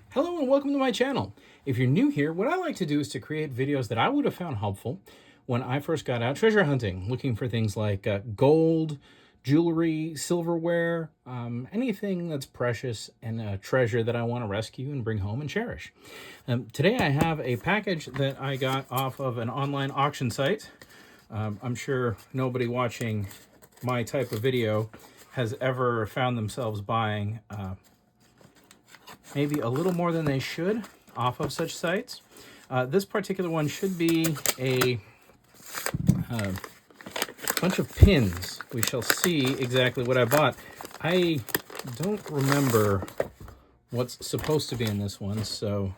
Hello and welcome to my channel. If you're new here, what I like to do is to create videos that I would have found helpful when I first got out treasure hunting, looking for things like gold, jewelry, silverware, anything that's precious and a treasure that I want to rescue and bring home and cherish. Today I have a package that I got off of an online auction site. I'm sure nobody watching my type of video has ever found themselves buying maybe a little more than they should off of such sites. This particular one should be a bunch of pins. We shall see exactly what I bought. I don't remember what's supposed to be in this one, so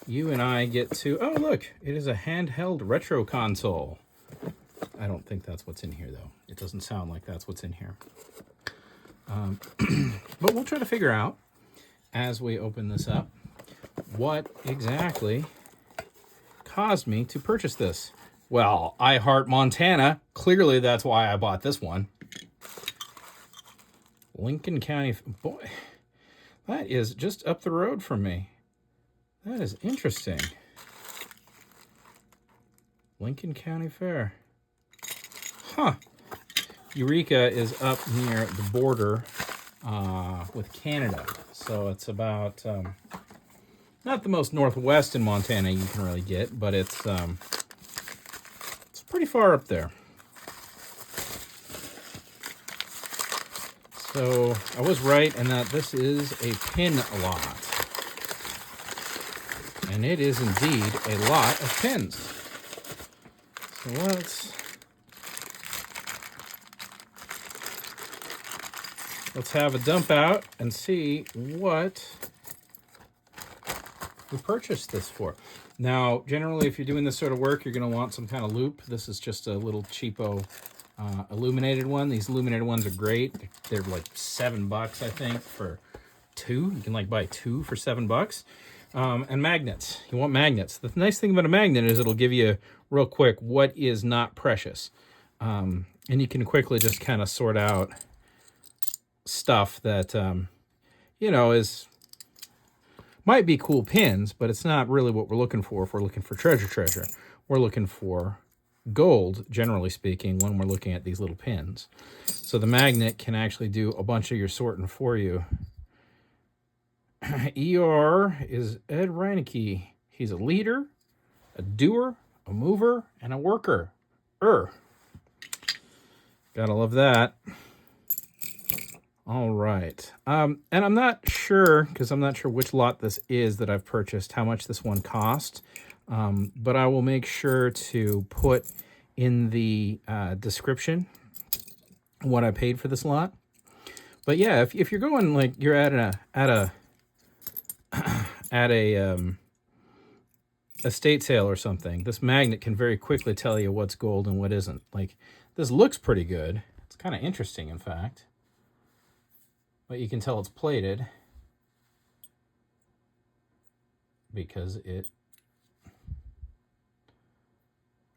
you and I get to... Oh, look, it is a handheld retro console. I don't think that's what's in here, though. It doesn't sound like that's what's in here. But we'll try to figure out, as we open this up, what exactly caused me to purchase this. Well, I heart Montana. Clearly, that's why I bought this one. Lincoln County. Boy, that is just up the road from me. That is interesting. Lincoln County Fair. Huh. Eureka is up near the border with Canada. So it's about, not the most northwest in Montana you can really get, but it's pretty far up there. So I was right in that this is a pin lot. And it is indeed a lot of pins. So let's have a dump out and see what we purchased this for. Now, generally, if you're doing this sort of work, you're going to want some kind of loupe. This is just a little cheapo illuminated one. These illuminated ones are great. They're like $7, I think, for two. You can like buy two for $7. And magnets. You want magnets. The nice thing about a magnet is it'll give you real quick what is not precious. And you can quickly just kind of sort out stuff that, you know, might be cool pins, but it's not really what we're looking for if we're looking for treasure. We're looking for gold, generally speaking, when we're looking at these little pins. So the magnet can actually do a bunch of your sorting for you. ER is Ed Reinecke. He's a leader, a doer, a mover, and a worker. Gotta love that. All right. And I'm not sure, because I'm not sure which lot this is that I've purchased, how much this one cost. But I will make sure to put in the description what I paid for this lot. But yeah, if you're going, like, you're at a estate sale or something, this magnet can very quickly tell you what's gold and what isn't. Like, this looks pretty good. It's kind of interesting, in fact. But you can tell it's plated because it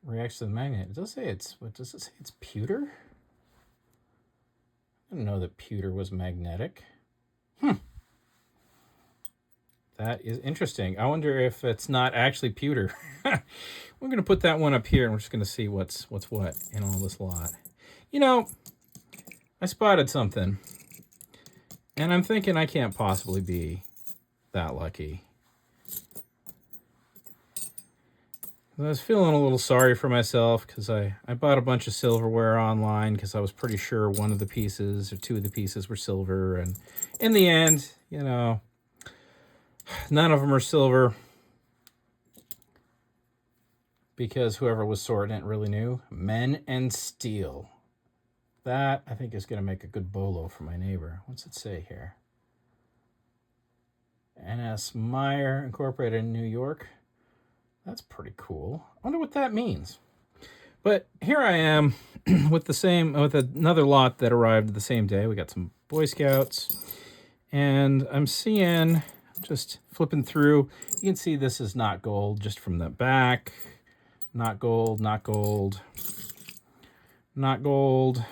reacts to the magnet. It does say it's, what does it say? It's pewter? I didn't know that pewter was magnetic. That is interesting. I wonder if it's not actually pewter. We're going to put that one up here, and we're just going to see what's what in all this lot. You know, I spotted something, and I'm thinking I can't possibly be that lucky. I was feeling a little sorry for myself because I bought a bunch of silverware online because I was pretty sure one of the pieces or two of the pieces were silver. And in the end, you know, none of them are silver because whoever was sorting it really knew. Men and steel. That, I think, is going to make a good bolo for my neighbor. What's it say here? N.S. Meyer Incorporated in New York. That's pretty cool. I wonder what that means. But here I am with another lot that arrived the same day. We got some Boy Scouts. And I'm seeing, just flipping through, you can see this is not gold just from the back. Not gold, not gold, not gold.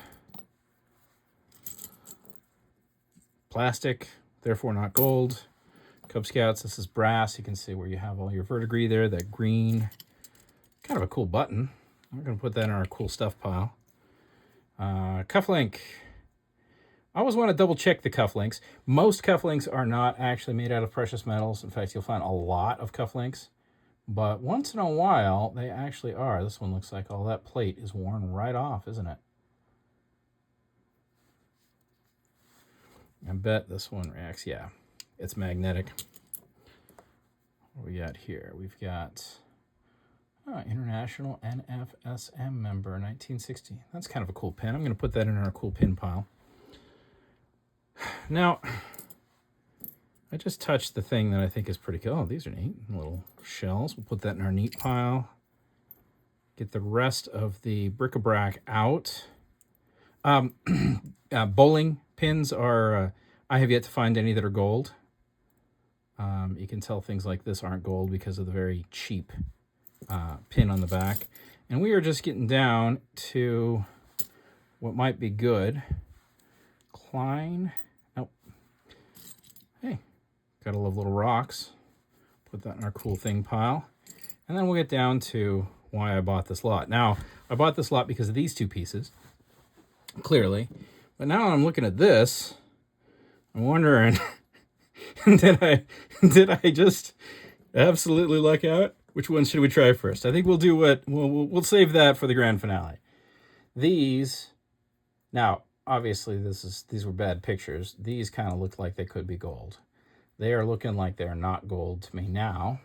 plastic, therefore not gold. Cub Scouts, this is brass. You can see where you have all your verdigris there, that green. Kind of a cool button. I'm going to put that in our cool stuff pile. Cufflink. I always want to double check the cufflinks. Most cufflinks are not actually made out of precious metals. In fact, you'll find a lot of cufflinks. But once in a while, they actually are. This one looks like all that plate is worn right off, isn't it? I bet this one reacts. Yeah, it's magnetic. What do we got here? We've got International NFSM member, 1960. That's kind of a cool pin. I'm going to put that in our cool pin pile. Now, I just touched the thing that I think is pretty cool. Oh, these are neat. Little shells. We'll put that in our neat pile. Get the rest of the bric-a-brac out. Bowling pins are... I have yet to find any that are gold. You can tell things like this aren't gold because of the very cheap pin on the back. And we are just getting down to what might be good. Klein. Nope. Hey, gotta love little rocks. Put that in our cool thing pile. And then we'll get down to why I bought this lot. Now, I bought this lot because of these two pieces, clearly. But now I'm looking at this, I'm wondering, did I just absolutely luck out? Which one should we try first? I think we'll do what we'll save that for the grand finale. These, now obviously these were bad pictures. These kind of look like they could be gold. They are looking like they're not gold to me now.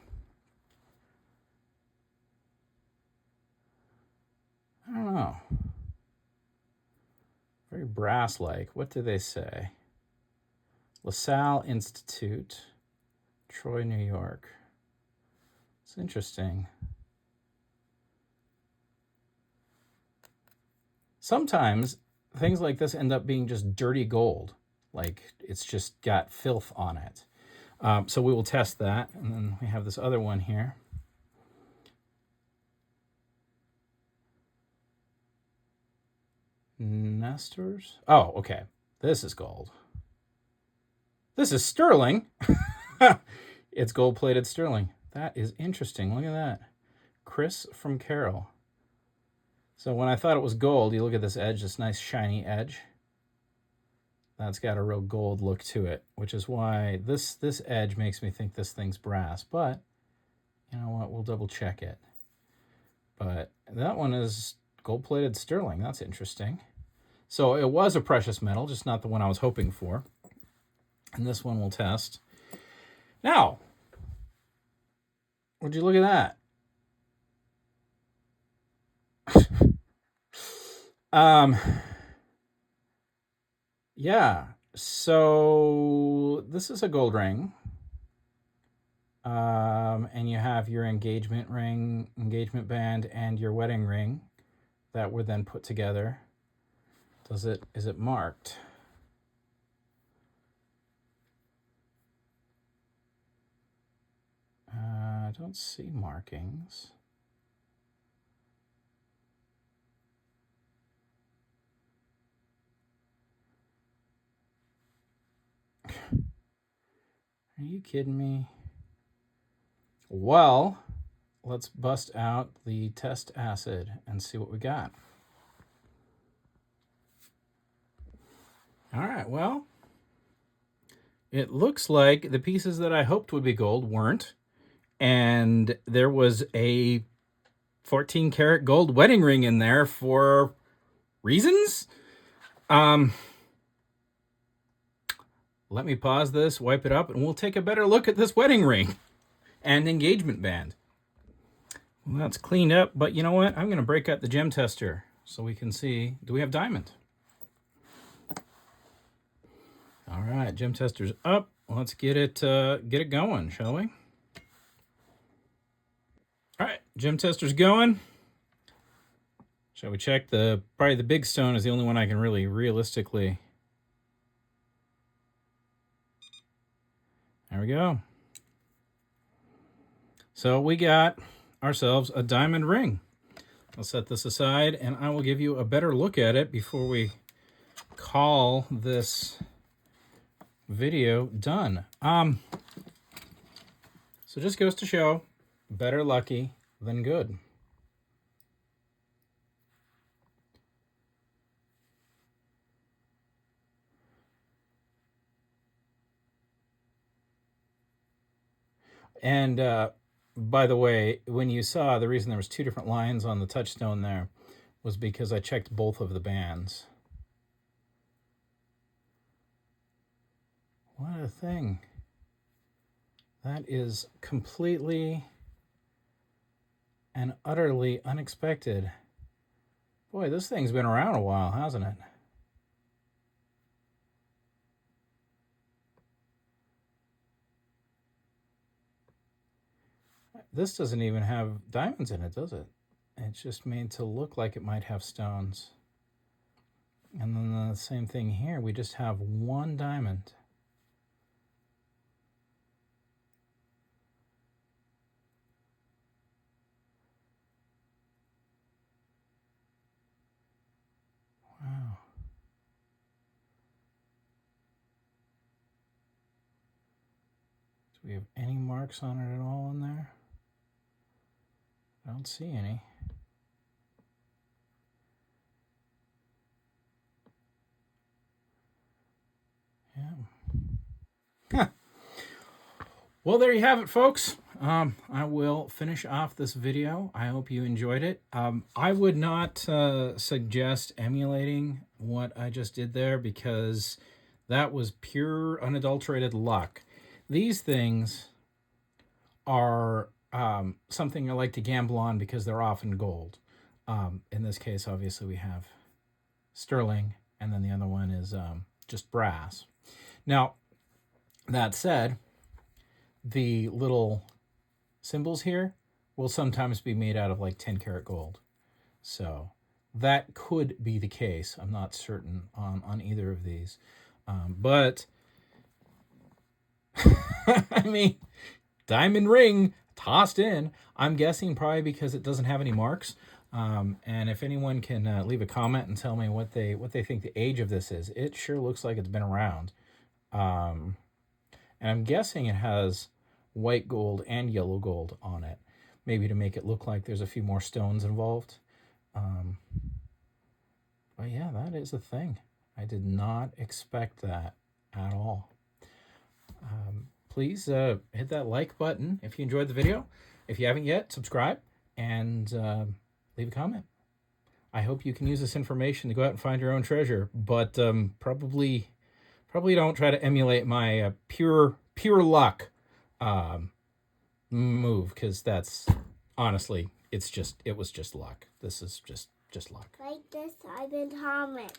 I don't know. Very brass-like. What do they say? LaSalle Institute, Troy, New York. It's interesting. Sometimes things like this end up being just dirty gold. Like it's just got filth on it. So we will test that. And then we have this other one here. Nestors? Oh, okay. This is gold. This is sterling. It's gold-plated sterling. That is interesting. Look at that. Chris from Carroll. So when I thought it was gold, you look at this edge, this nice shiny edge. That's got a real gold look to it, which is why this edge makes me think this thing's brass. But, you know what, we'll double check it. But that one is gold-plated sterling. That's interesting. So it was a precious metal, just not the one I was hoping for. And this one we'll test. Now, would you look at that? Yeah, so this is a gold ring. And you have your engagement ring, engagement band, and your wedding ring that were then put together. Is it marked? I don't see markings. Are you kidding me? Well, let's bust out the test acid and see what we got. All right, well, it looks like the pieces that I hoped would be gold weren't. And there was a 14 karat gold wedding ring in there for reasons. Let me pause this, wipe it up, and we'll take a better look at this wedding ring and engagement band. Well, that's cleaned up, but you know what? I'm going to break out the gem tester so we can see, do we have diamond? All right, gem tester's up. Let's get it going, shall we? All right, gem tester's going. Shall we check probably the big stone is the only one I can really realistically. There we go. So we got ourselves a diamond ring. I'll set this aside and I will give you a better look at it before we call this video done. So just goes to show, better lucky than good. And by the way, when you saw, the reason there was 2 different lines on the touchstone there was because I checked both of the bands. What a thing. That is completely and utterly unexpected. Boy, this thing's been around a while, hasn't it? This doesn't even have diamonds in it, does it? It's just made to look like it might have stones. And then the same thing here. We just have 1 diamond. Wow. Do we have any marks on it at all in there? I don't see any. Yeah. Well, there you have it, folks. I will finish off this video. I hope you enjoyed it. I would not suggest emulating what I just did there because that was pure unadulterated luck. These things are something I like to gamble on because they're often gold. In this case, obviously, we have sterling, and then the other one is just brass. Now, that said, the little symbols here will sometimes be made out of like 10 karat gold. So that could be the case. I'm not certain on either of these. But, I mean, diamond ring tossed in. I'm guessing probably because it doesn't have any marks. And if anyone can leave a comment and tell me what they think the age of this is, it sure looks like it's been around. And I'm guessing it has white gold and yellow gold on it, maybe to make it look like there's a few more stones involved. But yeah, that is a thing. I did not expect that at all. Please hit that like button if you enjoyed the video. If you haven't yet, subscribe and leave a comment. I hope you can use this information to go out and find your own treasure, but probably don't try to emulate my pure luck move, because that's honestly, it was just luck. This is just luck. Like this, I've been Thomas.